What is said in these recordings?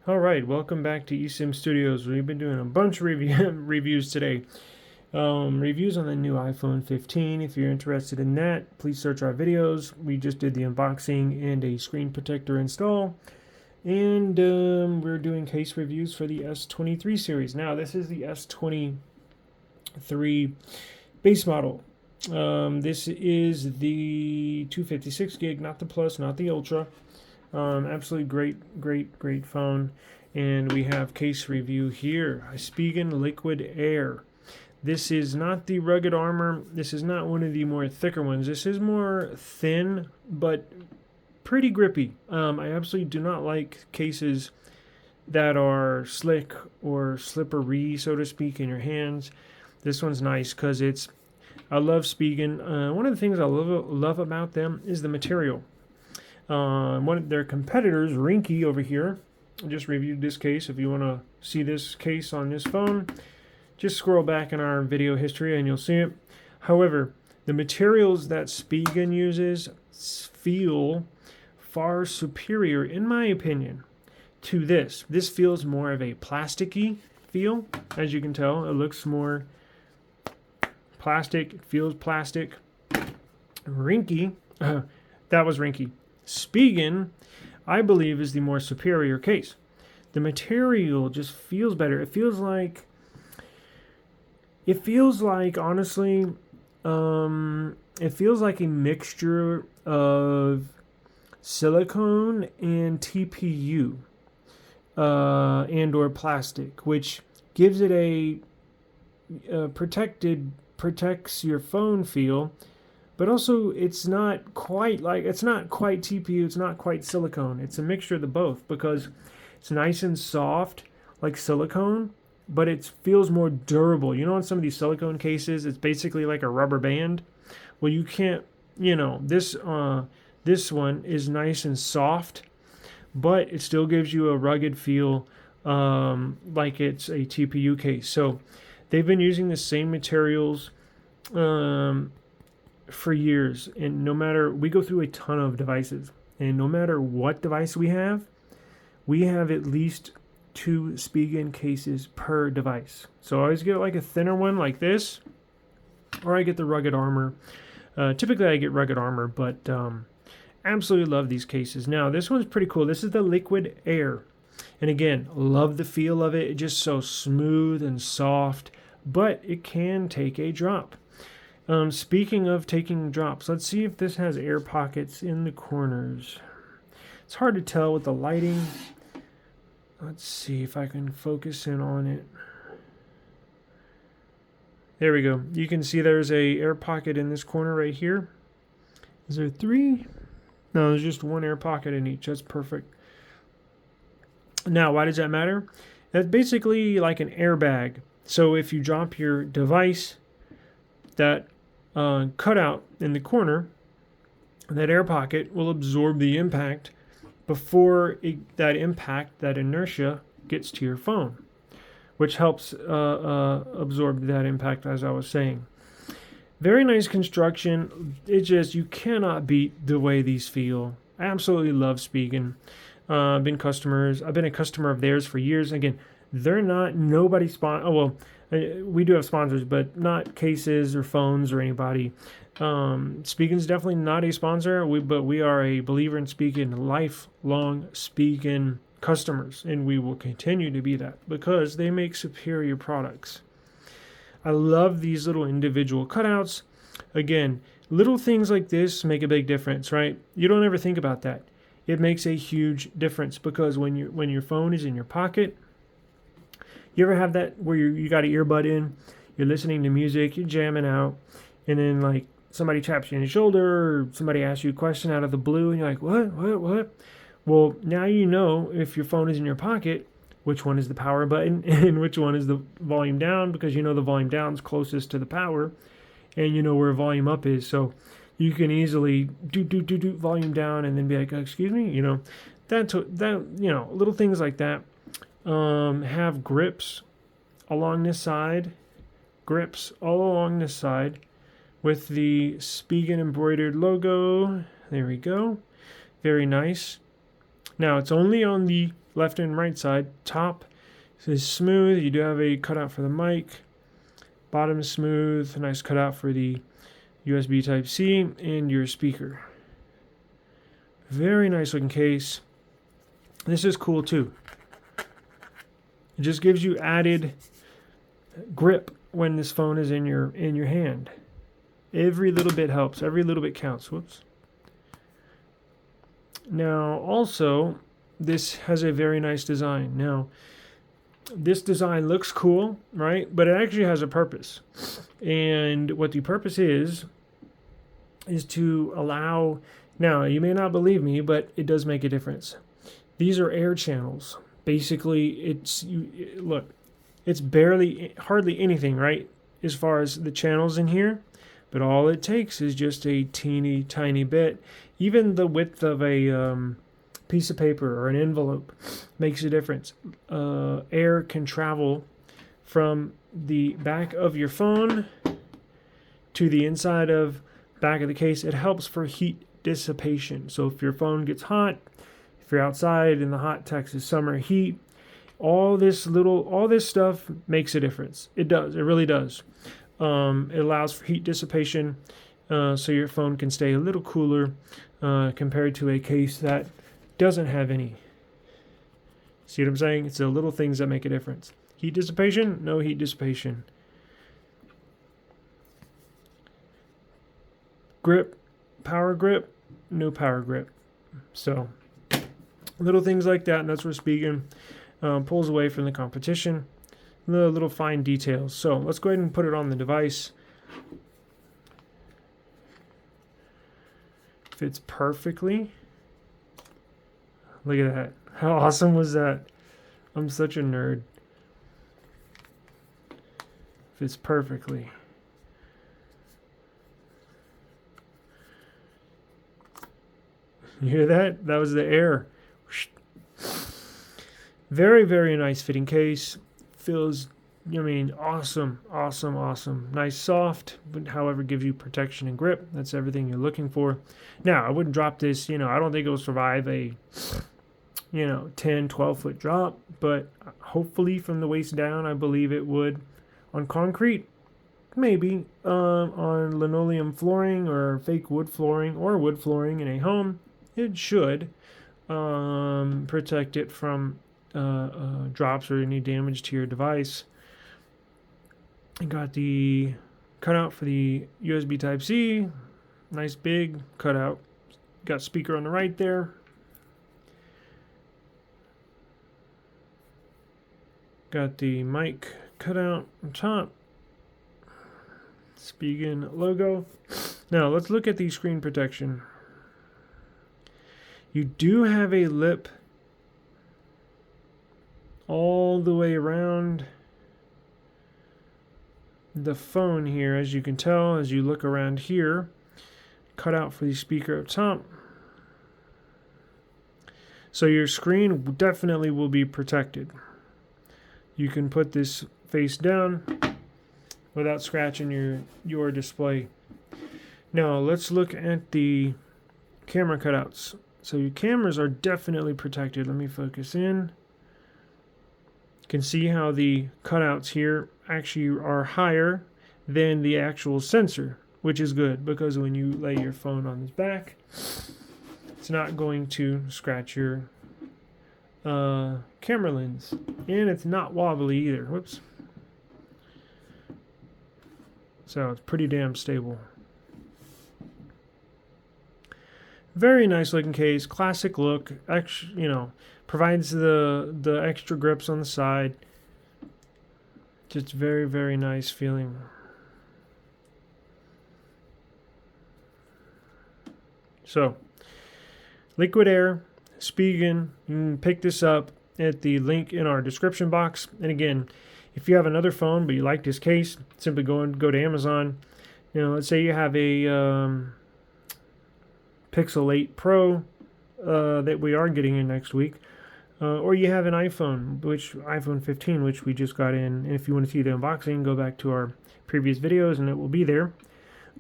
All right, welcome back to eSIM Studios. We've been doing a bunch of reviews today. Reviews on the new iPhone 15. If you're interested in that, please search our videos. We just did the unboxing and a screen protector install. And we're doing case reviews for the S23 series. Now, this is the S23 base model. This is the 256 gig, not the Plus, not the Ultra. Absolutely great phone. And we have case review here. A Spigen Liquid Air. This is not the rugged armor. This is not one of the more thicker ones. This is more thin, but pretty grippy. I absolutely do not like cases that are slick or slippery, so to speak, in your hands. This one's nice because I love Spigen. One of the things I love about them is the material. One of their competitors, Ringke over here, just reviewed this case. If you want to see this case on this phone, just scroll back in our video history and you'll see it. However, the materials that Spigen uses feel far superior, in my opinion, to this. This feels more of a plasticky feel. As you can tell, it looks more plastic. It feels plastic. Ringke, that was Ringke. Spigen, I believe, is the more superior case. The material just feels better. It feels like, honestly, it feels like a mixture of silicone and TPU and or plastic, which gives it a protects your phone feel. But also, it's not quite TPU, it's not quite silicone. It's a mixture of the both because it's nice and soft like silicone, but it feels more durable. You know, in some of these silicone cases, it's basically like a rubber band. Well, you can't, this one is nice and soft, but it still gives you a rugged feel like it's a TPU case. So they've been using the same materials for years, and we go through a ton of devices, and no matter what device we have at least 2 Spigen cases per device. So I always get like a thinner one like this, or I get the rugged armor. Typically I get rugged armor, but absolutely love these cases. Now this one's pretty cool. This is the Liquid Air, and again, love the feel of it. It's just so smooth and soft, but it can take a drop. Speaking of taking drops, let's see if this has air pockets in the corners. It's hard to tell with the lighting. Let's see if I can focus in on it. There we go. You can see there's a air pocket in this corner right here. Is there 3? No, there's just 1 air pocket in each. That's perfect. Now, why does that matter? That's basically like an airbag. So if you drop your device, that cutout in the corner, that air pocket will absorb the impact before that inertia gets to your phone, which helps absorb that impact, as I was saying. Very nice construction. It just, you cannot beat the way these feel. I absolutely love Spigen. I've been a customer of theirs for years. Again, they're not we do have sponsors, but not cases or phones or anybody. Spigen's definitely not a sponsor, but we are a believer in Spigen, lifelong Spigen customers, and we will continue to be that because they make superior products. I love these little individual cutouts. Again, little things like this make a big difference, right? You don't ever think about that. It makes a huge difference because when your phone is in your pocket, you ever have that where you got an earbud in, you're listening to music, you're jamming out, and then like somebody taps you on the shoulder or somebody asks you a question out of the blue and you're like, what? Well, now you know if your phone is in your pocket, which one is the power button and which one is the volume down, because you know the volume down is closest to the power and you know where volume up is. So you can easily do volume down and then be like, excuse me, little things like that. Have grips along this side, grips all along this side with the Spigen embroidered logo. There we go. Very nice. Now it's only on the left and right side. Top is smooth. You do have a cutout for the mic. Bottom is smooth. A nice cutout for the USB Type-C and your speaker. Very nice looking case. This is cool too. It just gives you added grip when this phone is in your hand. Every little bit helps. Every little bit counts. Whoops. Now, also, this has a very nice design. Now, this design looks cool, right? But it actually has a purpose. And what the purpose is to allow... Now, you may not believe me, but it does make a difference. These are air channels. Basically, look, it's hardly anything, right? As far as the channels in here. But all it takes is just a teeny tiny bit. Even the width of a piece of paper or an envelope makes a difference. Air can travel from the back of your phone to the inside of back of the case. It helps for heat dissipation. So if your phone gets hot, if you're outside in the hot Texas summer heat, all this stuff makes a difference. It does. It really does. It allows for heat dissipation, so your phone can stay a little cooler compared to a case that doesn't have any. See what I'm saying? It's the little things that make a difference. Heat dissipation, no heat dissipation. Grip, power grip, no power grip. So, little things like that, and that's where Spigen pulls away from the competition. The little fine details. So let's go ahead and put it on the device. Fits perfectly. Look at that. How awesome was that? I'm such a nerd. Fits perfectly. You hear that? That was the air. Very, very nice fitting case. Feels, awesome. Nice, soft, but however gives you protection and grip. That's everything you're looking for. Now, I wouldn't drop this, I don't think it will survive a, 10, 12 foot drop, but hopefully from the waist down, I believe it would. On concrete, maybe. On linoleum flooring or fake wood flooring or wood flooring in a home, it should protect it from drops or any damage to your device. I got the cutout for the USB Type-C. Nice big cutout. Got speaker on the right there. Got the mic cutout on top. Spigen logo. Now let's look at the screen protection. You do have a lip all the way around the phone here, as you can tell as you look around here. Cut out for the speaker up top. So your screen definitely will be protected. You can put this face down without scratching your display. Now let's look at the camera cutouts. So your cameras are definitely protected. Let me focus in. You can see how the cutouts here actually are higher than the actual sensor, which is good because when you lay your phone on its back, it's not going to scratch your camera lens, and it's not wobbly either. Whoops. So it's pretty damn stable. Very nice looking case, classic look. Provides the extra grips on the side. Just very, very nice feeling. So, Liquid Air, Spigen. You can pick this up at the link in our description box. And again, if you have another phone but you like this case, simply go to Amazon. Let's say you have a Pixel 8 Pro that we are getting in next week. Or you have an iPhone 15, which we just got in. And if you want to see the unboxing, go back to our previous videos and it will be there.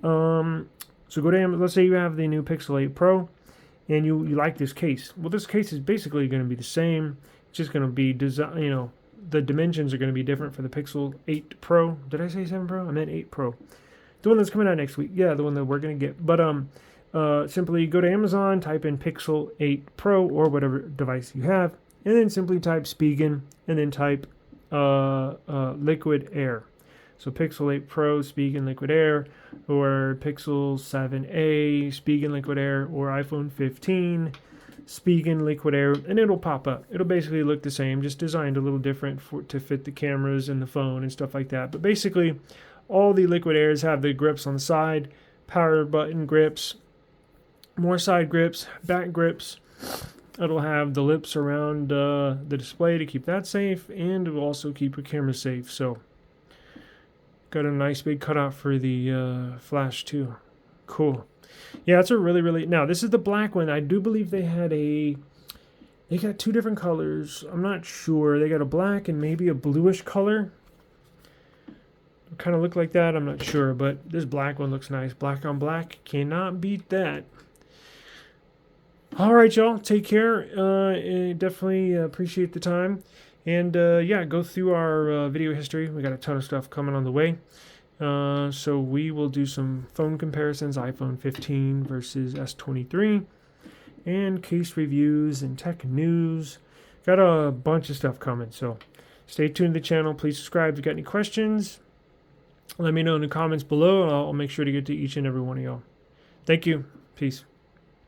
So go to Amazon. Let's say you have the new Pixel 8 Pro and you like this case. Well, this case is basically going to be the same. just going to be design, the dimensions are going to be different for the Pixel 8 Pro. Did I say 7 Pro? I meant 8 Pro. The one that's coming out next week. Yeah, the one that we're going to get. But simply go to Amazon, type in Pixel 8 Pro or whatever device you have, and then simply type Spigen, and then type Liquid Air. So Pixel 8 Pro, Spigen Liquid Air, or Pixel 7a, Spigen Liquid Air, or iPhone 15, Spigen Liquid Air, and it'll pop up. It'll basically look the same, just designed a little different to fit the cameras and the phone and stuff like that. But basically, all the Liquid Airs have the grips on the side, power button grips, more side grips, back grips. It'll have the lips around the display to keep that safe, and it will also keep your camera safe. So, got a nice big cutout for the flash too. Cool. Yeah, it's a really. Now, this is the black one. I do believe they got two different colors. I'm not sure. They got a black and maybe a bluish color. Kind of look like that. I'm not sure, but this black one looks nice. Black on black. Cannot beat that. All right, y'all. Take care. Definitely appreciate the time. And yeah, go through our video history. We got a ton of stuff coming on the way. So we will do some phone comparisons, iPhone 15 versus S23, and case reviews and tech news. Got a bunch of stuff coming. So stay tuned to the channel. Please subscribe if you got any questions. Let me know in the comments below, and I'll make sure to get to each and every one of y'all. Thank you. Peace.